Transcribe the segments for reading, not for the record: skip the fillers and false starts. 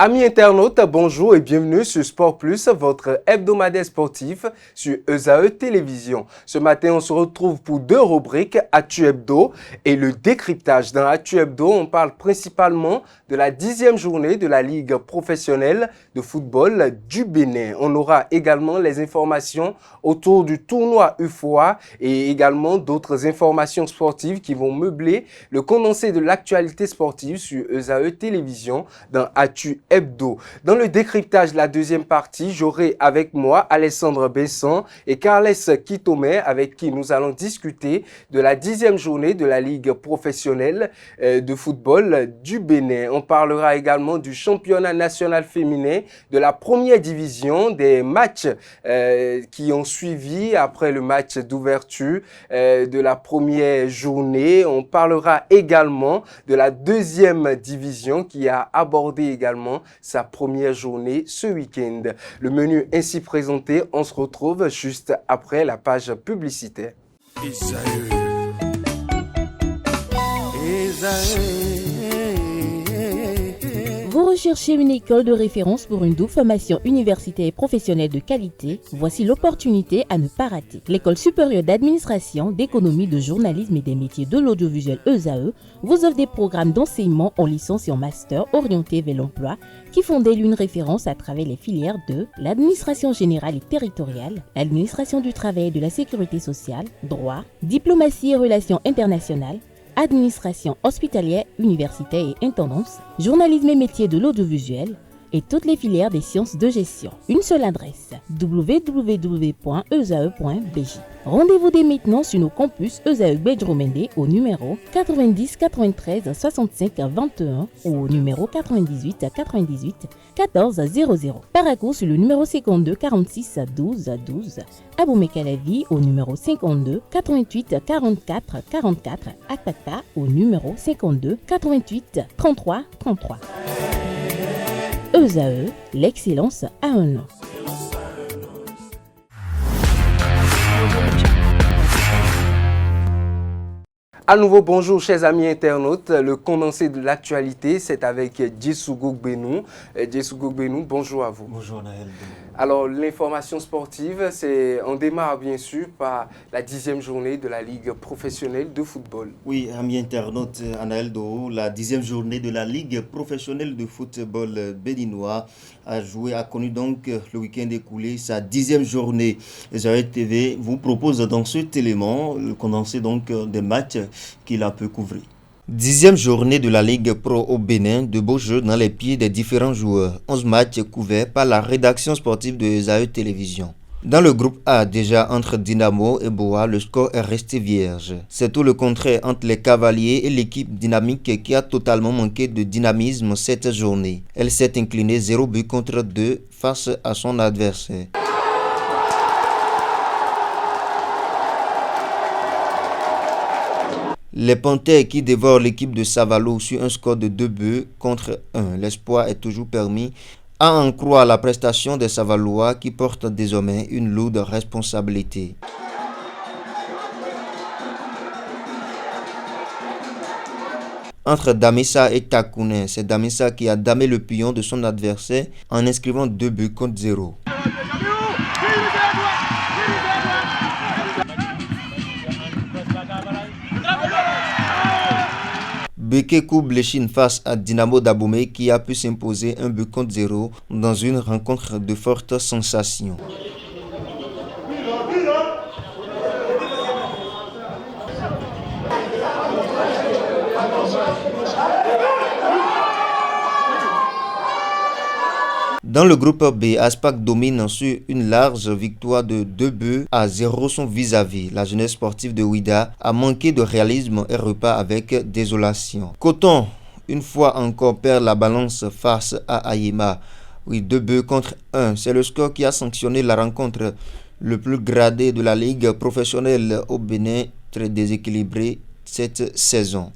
Amis internautes, bonjour et bienvenue sur Sport Plus, votre hebdomadaire sportif sur ESAE Télévision. Ce matin, on se retrouve pour deux rubriques, Actu Hebdo et le décryptage. Dans Actu Hebdo, on parle principalement de la 10e journée de la Ligue professionnelle de football du Bénin. On aura également les informations autour du tournoi UFOA et également d'autres informations sportives qui vont meubler le condensé de l'actualité sportive sur ESAE Télévision dans Actu Hebdo. Dans le décryptage de la deuxième partie, j'aurai avec moi Alessandre Besson et Carles Kitome avec qui nous allons discuter de la 10e journée de la Ligue professionnelle de football du Bénin. On parlera également du championnat national féminin, de la première division, des matchs qui ont suivi après le match d'ouverture de la première journée. On parlera également de la deuxième division qui a abordé également sa première journée ce week-end. Le menu ainsi présenté, on se retrouve juste après la page publicitaire. Vous recherchez une école de référence pour une double formation universitaire et professionnelle de qualité? Voici l'opportunité à ne pas rater. L'École supérieure d'administration, d'économie, de journalisme et des métiers de l'audiovisuel ESAE vous offre des programmes d'enseignement en licence et en master orientés vers l'emploi qui font d'elle une référence à travers les filières de l'administration générale et territoriale, l'administration du travail et de la sécurité sociale, droit, diplomatie et relations internationales, administration hospitalière, universitaire et intendance, journalisme et métiers de l'audiovisuel et toutes les filières des sciences de gestion. Une seule adresse, www.esae.bj. Rendez-vous dès maintenant sur nos campus ESAE Bedjromende au numéro 90 93 65 21 ou au numéro 98 98 14 00. Paracourt sur le numéro 52 46 12 12. Aboumé-Calavi au numéro 52 88 44 44. Akpaka au numéro 52 88 33 33. ESAE, l'excellence à un nom. À nouveau, bonjour chers amis internautes. Le condensé de l'actualité, c'est avec Djessou Gogbenou. Djessou Gogbenou, bonjour à vous. Bonjour Naël. Alors, l'information sportive, on démarre bien sûr par la 10e journée de la Ligue professionnelle de football. Oui, amis internautes, Anaël Doro, la 10e journée de la Ligue professionnelle de football béninois a connu donc le week-end écoulé sa 10e journée. ESAE TV vous propose dans cet élément le condensé donc des matchs qu'il a pu couvrir. 10e journée de la Ligue Pro au Bénin, de beaux jeux dans les pieds des différents joueurs. 11 matchs couverts par la rédaction sportive de ESAE Télévision. Dans le groupe A, déjà entre Dynamo et Boa, le score est resté vierge. C'est tout le contraire entre les Cavaliers et l'équipe dynamique qui a totalement manqué de dynamisme cette journée. Elle s'est inclinée 0 but contre 2 face à son adversaire. Les Panthères qui dévorent l'équipe de Savalo sur un score de 2 buts contre 1. L'espoir est toujours permis à en croire la prestation des Savalois qui portent désormais une lourde responsabilité. Entre Damissa et Takounen, c'est Damissa qui a damé le pion de son adversaire en inscrivant 2 buts contre 0. Bekekou Bléchine face à Dynamo d'Aboumé qui a pu s'imposer 1 but contre 0 dans une rencontre de forte sensation. Dans le groupe B, Aspac domine sur une large victoire de 2-0 son vis-à-vis. La jeunesse sportive de Ouida a manqué de réalisme et repart avec désolation. Coton, une fois encore, perd la balance face à Ayema. Oui, 2 contre 1. C'est le score qui a sanctionné la rencontre le plus gradé de la Ligue professionnelle au Bénin, très déséquilibré cette saison.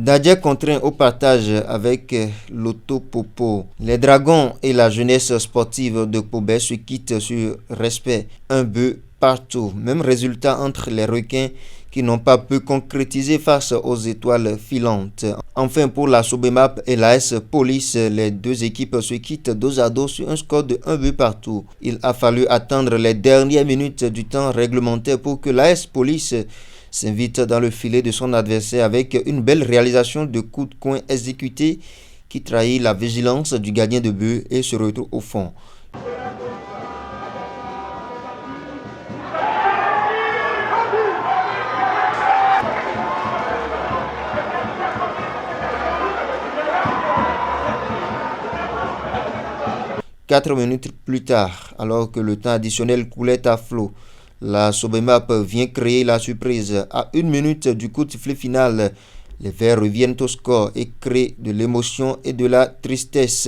Dadje contraint au partage avec l'Autopopo. Les Dragons et la jeunesse sportive de Pobé se quittent sur respect, un but partout. Même résultat entre les Requins qui n'ont pas pu concrétiser face aux étoiles filantes. Enfin, pour la Sobemap et l'AS Police, les deux équipes se quittent dos à dos sur un score de 1 but partout. Il a fallu attendre les dernières minutes du temps réglementaire pour que l'AS Police s'invite dans le filet de son adversaire avec une belle réalisation de coup de coin exécuté qui trahit la vigilance du gardien de but et se retrouve au fond. Quatre minutes plus tard, alors que le temps additionnel coulait à flot, la Sobemap vient créer la surprise. À 1 minute du coup de sifflet final, les Verts reviennent au score et créent de l'émotion et de la tristesse.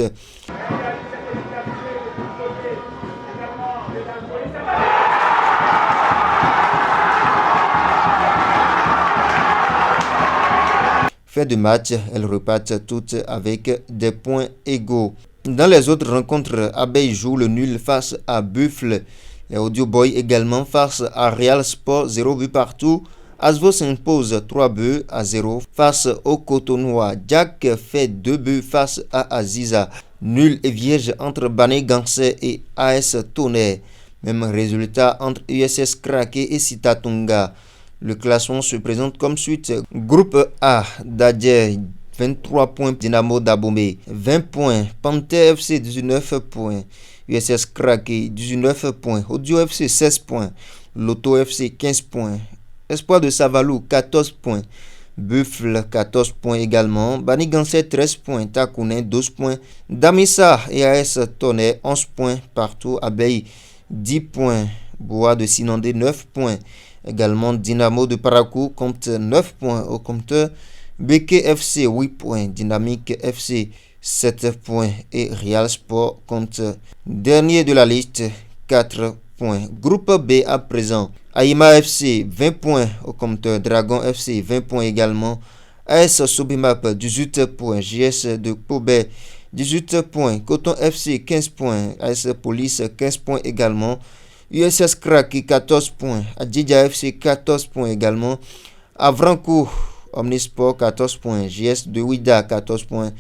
Fin de match, elles repartent toutes avec des points égaux. Dans les autres rencontres, Abeille joue le nul face à Buffle. Les Audio Boys également face à Real Sport, 0 but partout. Asvo s'impose 3 buts à 0 face au Cotonois. Jack fait 2 buts face à Aziza. Nul et vierge entre Bané Gansé et AS Tonnerre. Même résultat entre USS Krake et Sitatunga. Le classement se présente comme suite. Groupe A, Dadje 23 points, Dynamo d'Abomey 20 points, Panther FC 19 points, USS Krake 19 points, Audio FC 16 points, Loto FC 15 points, Espoir de Savalou 14 points, Buffle 14 points également, Banigansé 13 points, Takounen 12 points, Damissa et AS Tonnerre 11 points partout, Abeille 10 points, Bois de Sinandé 9 points, également Dynamo de Parakou compte 9 points au compteur, Beke FC 8 points, Dynamique FC 7 points et Real Sport compte dernier de la liste 4 points. Groupe B à présent, Aïma FC 20 points au compteur, Dragon FC 20 points également, AS Sobimap 18 points, JS de Pobé 18 points, Coton FC 15 points, AS Police 15 points également, USS Kraki 14 points, Adjidja FC 14 points également, Avrancourt Omnisport 14 points, JS de Ouida 14 points,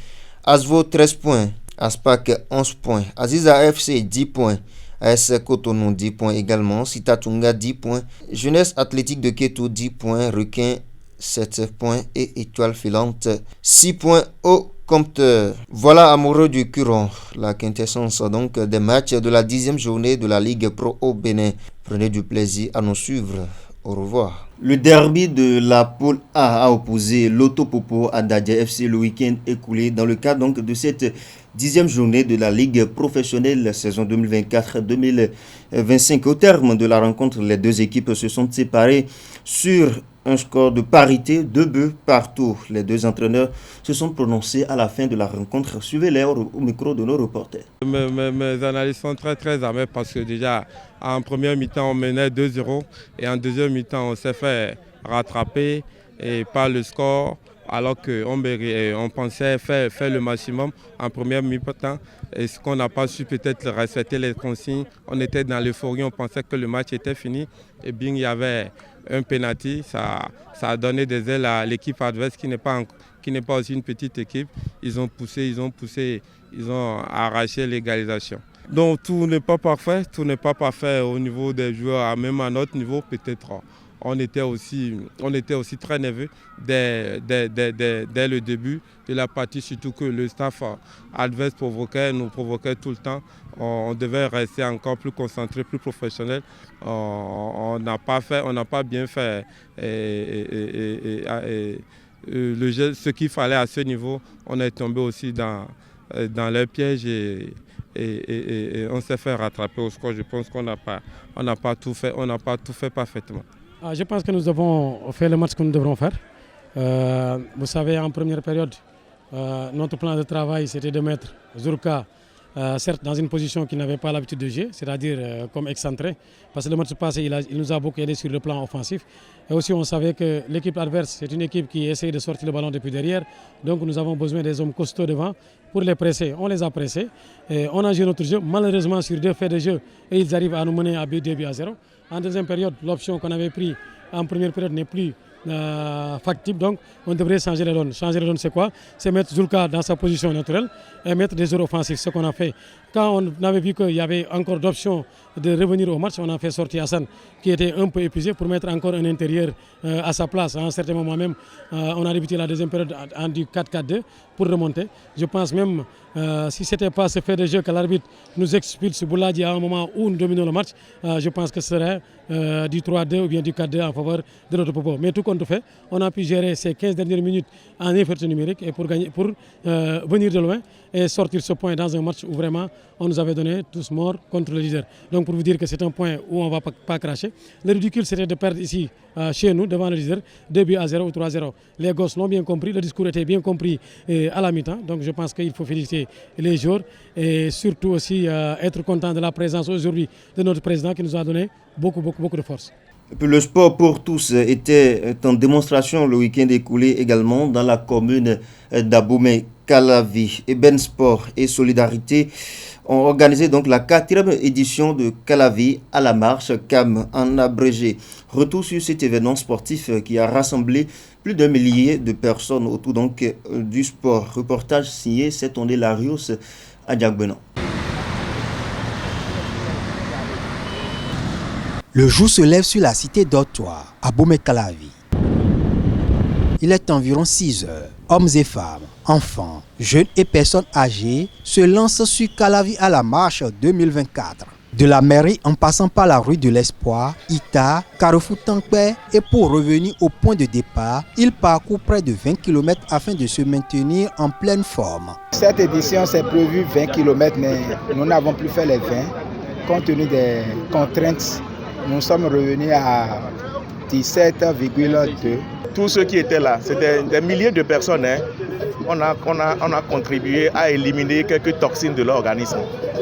Asvo 13 points, Aspac 11 points, Aziza FC 10 points, AS Cotonou 10 points également, Sitatunga 10 points, Jeunesse Athlétique de Ketou 10 points, Requin 7 points et Étoile Filante 6 points au compteur. Voilà, amoureux du Curon, la quintessence donc des matchs de la 10e journée de la Ligue Pro au Bénin. Prenez du plaisir à nous suivre. Au revoir. Le derby de la poule A a opposé l'Autopopo à Dadje FC le week-end écoulé dans le cadre donc de cette 10e journée de la Ligue professionnelle saison 2024-2025. Au terme de la rencontre, les deux équipes se sont séparées sur un score de parité, 2 buts partout. Les deux entraîneurs se sont prononcés à la fin de la rencontre. Suivez-les au micro de nos reporters. Mes analyses sont très amères parce que déjà en première mi-temps on menait 2-0 et en deuxième mi-temps on s'est fait rattraper et par le score alors qu'on pensait faire le maximum en première mi-temps. Et ce qu'on n'a pas su peut-être respecter les consignes, on était dans l'euphorie, on pensait que le match était fini et bien il y avait un penalty, ça a donné des ailes à l'équipe adverse qui n'est pas aussi une petite équipe. Ils ont poussé, ils ont arraché l'égalisation. Donc tout n'est pas parfait au niveau des joueurs, même à notre niveau peut-être. On était aussi très nerveux dès le début de la partie, surtout que le staff adverse nous provoquait tout le temps. On devait rester encore plus concentré, plus professionnel. On n'a pas bien fait le jeu, ce qu'il fallait à ce niveau. On est tombé aussi dans leur piège et on s'est fait rattraper au score. Je pense qu'on n'a pas tout fait parfaitement. Je pense que nous avons fait le match que nous devrons faire. Vous savez, en première période, notre plan de travail, c'était de mettre Zurka certes dans une position qu'il n'avait pas l'habitude de jouer, c'est-à-dire comme excentré, parce que le match passé, il nous a beaucoup aidé sur le plan offensif. Et aussi, on savait que l'équipe adverse, c'est une équipe qui essaie de sortir le ballon depuis derrière. Donc, nous avons besoin des hommes costauds devant pour les presser. On les a pressés. Et on a joué notre jeu. Malheureusement, sur 2 faits de jeu, et ils arrivent à nous mener à 2-0. En deuxième période, l'option qu'on avait prise en première période n'est plus factible, donc on devrait changer les donnes. Changer les donnes, c'est quoi? C'est mettre Zulka dans sa position naturelle et mettre des joueurs offensifs, ce qu'on a fait. Quand on avait vu qu'il y avait encore d'options de revenir au match, on a fait sortir Hassan qui était un peu épuisé pour mettre encore un intérieur à sa place. À un certain moment même, on a débuté la deuxième période en du 4-4-2 pour remonter. Je pense même, si ce n'était pas ce fait de jeu que l'arbitre nous expulse Bouladi à un moment où nous dominons le match, je pense que ce serait du 3-2 ou bien du 4-2 en faveur de notre propos. Mais tout compte fait, on a pu gérer ces 15 dernières minutes en effort numérique et pour venir de loin et sortir ce point dans un match où vraiment on nous avait donné tous morts contre le leader. Donc pour vous dire que c'est un point où on ne va pas cracher. Le ridicule c'était de perdre ici chez nous devant le leader 2-0 ou 3-0. Les gosses l'ont bien compris, le discours était bien compris à la mi-temps. Donc je pense qu'il faut féliciter les joueurs et surtout aussi être content de la présence aujourd'hui de notre président qui nous a donné beaucoup de force. Le sport pour tous était en démonstration le week-end écoulé également dans la commune d'Abomey-Calavi. Eben Sport et Solidarité ont organisé donc la 4e édition de Calavi à la marche, CAM en abrégé. Retour sur cet événement sportif qui a rassemblé plus d'1 millier de personnes autour donc du sport. Reportage signé Setonde Larios à Diagbenan. Le jour se lève sur la cité d'Ortois, à Abomey-Calavi. Il est environ 6 heures. Hommes et femmes, enfants, jeunes et personnes âgées se lancent sur Calavi à la marche 2024. De la mairie en passant par la rue de l'Espoir, Ita, Carrefour Tankpé et pour revenir au point de départ, il parcourt près de 20 km afin de se maintenir en pleine forme. Cette édition, c'est prévu 20 km, mais nous n'avons plus fait les 20 compte tenu des contraintes. Nous sommes revenus à 17,2. Tous ceux qui étaient là, c'était des milliers de personnes. On a contribué à éliminer quelques toxines de l'organisme.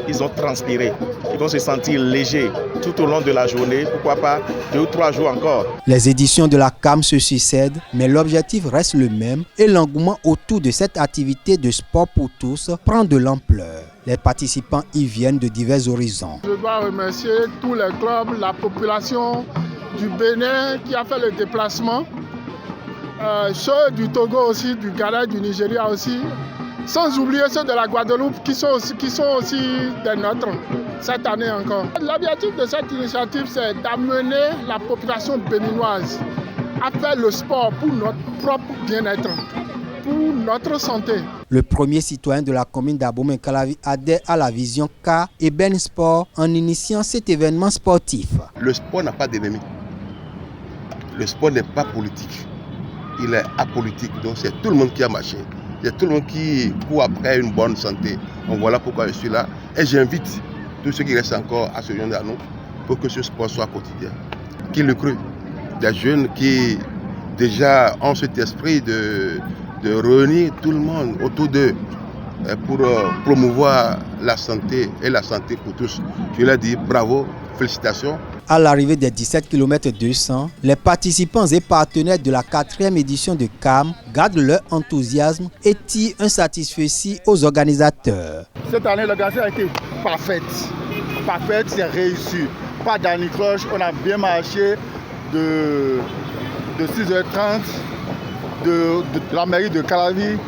Ils ont transpiré. Ils vont se sentir légers tout au long de la journée. Pourquoi pas 2 ou 3 jours encore. Les éditions de la CAM se succèdent, mais l'objectif reste le même et l'engouement autour de cette activité de sport pour tous prend de l'ampleur. Les participants y viennent de divers horizons. Je dois remercier tous les clubs, la population du Bénin qui a fait le déplacement, ceux du Togo aussi, du Ghana, du Nigeria aussi, sans oublier ceux de la Guadeloupe qui sont aussi des nôtres cette année encore. L'objectif de cette initiative, c'est d'amener la population béninoise à faire le sport pour notre propre bien-être, pour notre santé. Le premier citoyen de la commune d'Abomey-Calavi adhère à la vision K et Ben Sport en initiant cet événement sportif. Le sport n'a pas d'ennemi. Le sport n'est pas politique. Il est apolitique. Donc c'est tout le monde qui a marché. C'est tout le monde qui court après une bonne santé. Donc voilà pourquoi je suis là. Et j'invite tous ceux qui restent encore à se joindre à nous pour que ce sport soit quotidien. Qui le crut? Des jeunes qui déjà ont cet esprit de réunir tout le monde autour d'eux pour promouvoir la santé et la santé pour tous. Je leur dis bravo, félicitations. À l'arrivée des 17 km 200, les participants et partenaires de la 4e édition de CAM gardent leur enthousiasme et tirent un satisfecit aux organisateurs. Cette année, l'organisation a été parfaite. Parfaite, c'est réussi. Pas d'anicroche, on a bien marché de 6h30 de la mairie de Calavi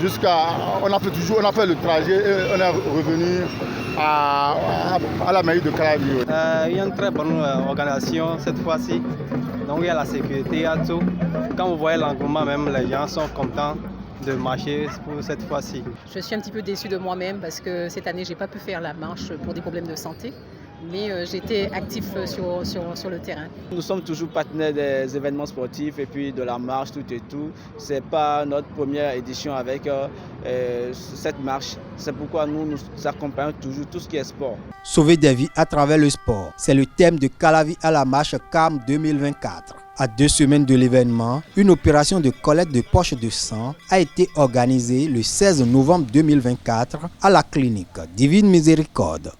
jusqu'à... On a fait le trajet et on est revenu à la mairie de Calavi. Il y a une très bonne organisation cette fois-ci. Donc il y a la sécurité, il y a tout. Quand vous voyez l'engouement, même les gens sont contents de marcher pour cette fois-ci. Je suis un petit peu déçue de moi-même parce que cette année, je n'ai pas pu faire la marche pour des problèmes de santé. Mais j'étais actif sur le terrain. Nous sommes toujours partenaires des événements sportifs et puis de la marche, tout et tout. Ce n'est pas notre première édition avec cette marche. C'est pourquoi nous accompagnons toujours tout ce qui est sport. Sauver des vies à travers le sport, c'est le thème de Calavi à la marche CAM 2024. À 2 semaines de l'événement, une opération de collecte de poches de sang a été organisée le 16 novembre 2024 à la clinique Divine Miséricorde.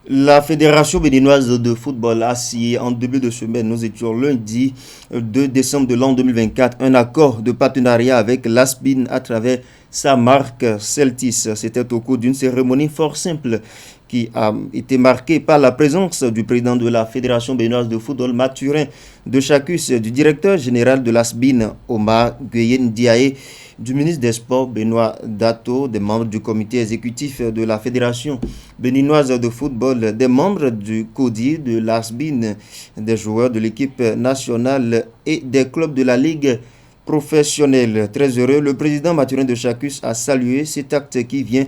La Fédération béninoise de football a signé en début de semaine, nous étions lundi 2 décembre de l'an 2024, un accord de partenariat avec l'ASBIN à travers sa marque Celtis. C'était au cours d'une cérémonie fort simple qui a été marquée par la présence du président de la Fédération béninoise de football, Mathurin de Chacus, du directeur général de l'ASBIN, Omar Gueyen Diaye, du ministre des Sports, Benoît Dato, des membres du comité exécutif de la Fédération béninoise de football, des membres du CODI, de l'ASBIN, des joueurs de l'équipe nationale et des clubs de la Ligue professionnelle. Très heureux, le président Mathurin de Chacus a salué cet acte qui vient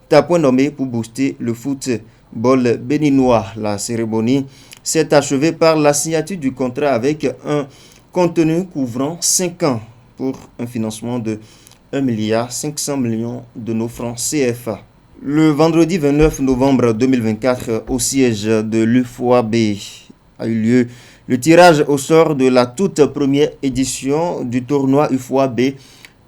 à point nommé pour booster le football béninois. La cérémonie s'est achevée par la signature du contrat avec un contenu couvrant 5 ans pour un financement de 1,5 milliard de nos francs CFA. Le vendredi 29 novembre 2024, au siège de l'UFOAB, a eu lieu le tirage au sort de la toute première édition du tournoi UFOAB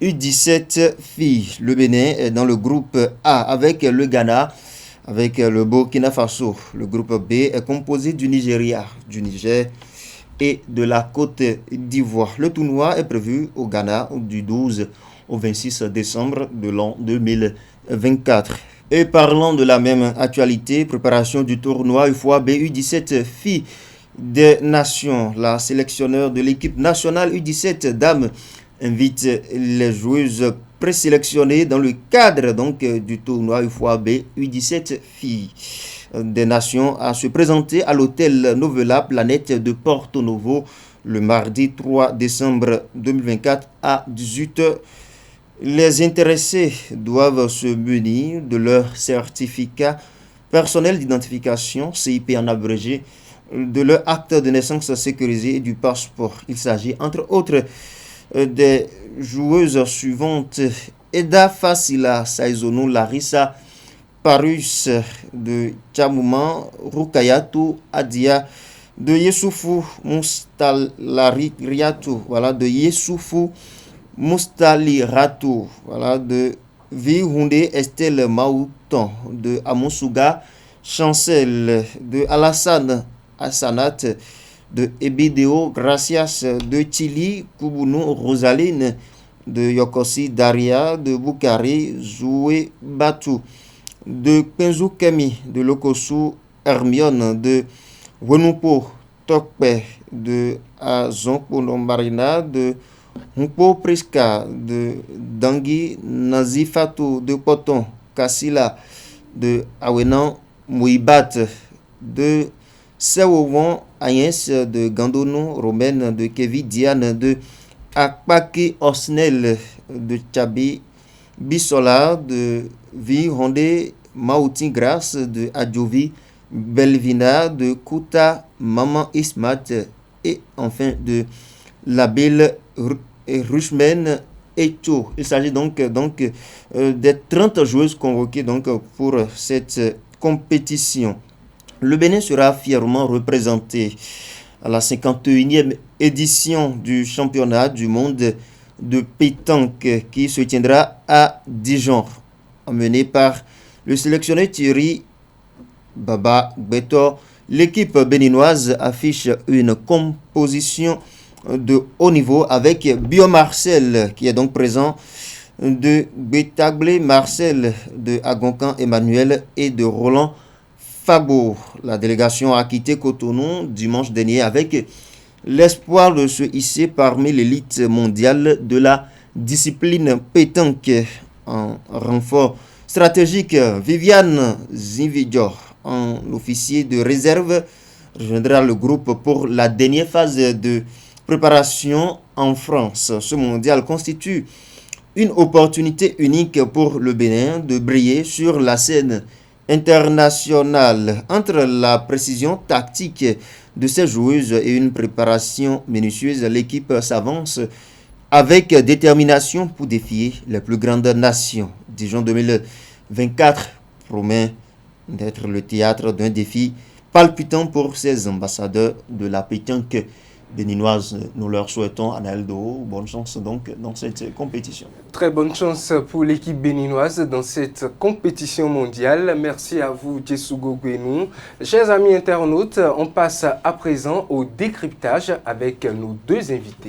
U17 filles. Le Bénin est dans le groupe A avec le Ghana, avec le Burkina Faso. Le groupe B est composé du Nigeria, du Niger et de la Côte d'Ivoire. Le tournoi est prévu au Ghana du 12 au 26 décembre de l'an 2024. Et parlant de la même actualité, préparation du tournoi UFOAB U17 filles des nations. La sélectionneur de l'équipe nationale U17 dames invite les joueuses présélectionnées dans le cadre du tournoi UFOAB U17 filles des nations à se présenter à l'hôtel Novella Planète de Porto Novo le mardi 3 décembre 2024 à 18h. Les intéressés doivent se munir de leur certificat personnel d'identification, CIP en abrégé, de leur acte de naissance sécurisé et du passeport. Il s'agit entre autres des joueuses suivantes: Eda Fasila Saizono Larissa Parus de Chamouman, Rukayatou Adia de Yessoufou Mustalariatou, voilà, de Yessoufou Mustaliratou, voilà, de Vihunde Estelle Maouton, de Amonsuga Chancel, de Alassane Assanat, de Ebideo Gracias, de Chili Koubounou Rosaline, de Yokosi Daria, de Boukari Zoué Batou, de Penzou Kemi, de Lokosu Hermione, de Wenupo Tokpe, de Azonko Marina, de Mpo Priska, de Dangui Nazifatou, de Poton Kassila, de Awenan Mouibat, de Sewovon Agnès, de Gandono Romaine, de Kevi Diane, de Akpaki Osnel, de Tchabi Bissola, de Vi Hondé Maoutin Grasse, de Adjovi Belvina, de Kouta Maman Ismat et enfin de Label Rushmen Echo. Il s'agit donc des 30 joueuses convoquées pour cette compétition. Le Bénin sera fièrement représenté à la 51e édition du championnat du monde de pétanque qui se tiendra à Dijon, emmené par le sélectionneur Thierry Baba Beto. L'équipe béninoise affiche une composition de haut niveau avec Bio Marcel qui est donc présent, de Bétaglé Marcel, de Agoncan Emmanuel et de Roland Fabo. La délégation a quitté Cotonou dimanche dernier avec l'espoir de se hisser parmi l'élite mondiale de la discipline pétanque. En renfort stratégique, Viviane Zinvidjor, en officier de réserve, rejoindra le groupe pour la dernière phase de préparation en France. Ce mondial constitue une opportunité unique pour le Bénin de briller sur la scène internationale. Entre la précision tactique de ces joueuses et une préparation minutieuse, l'équipe s'avance avec détermination pour défier les plus grandes nations. Dijon 2024 promet d'être le théâtre d'un défi palpitant pour ces ambassadeurs de la pétanque béninoise. Nous leur souhaitons, Anaël Do, bonne chance donc dans cette compétition. Très bonne chance pour l'équipe béninoise dans cette compétition mondiale. Merci à vous, Djesougo Gwenou. Chers amis internautes, on passe à présent au décryptage avec nos deux invités.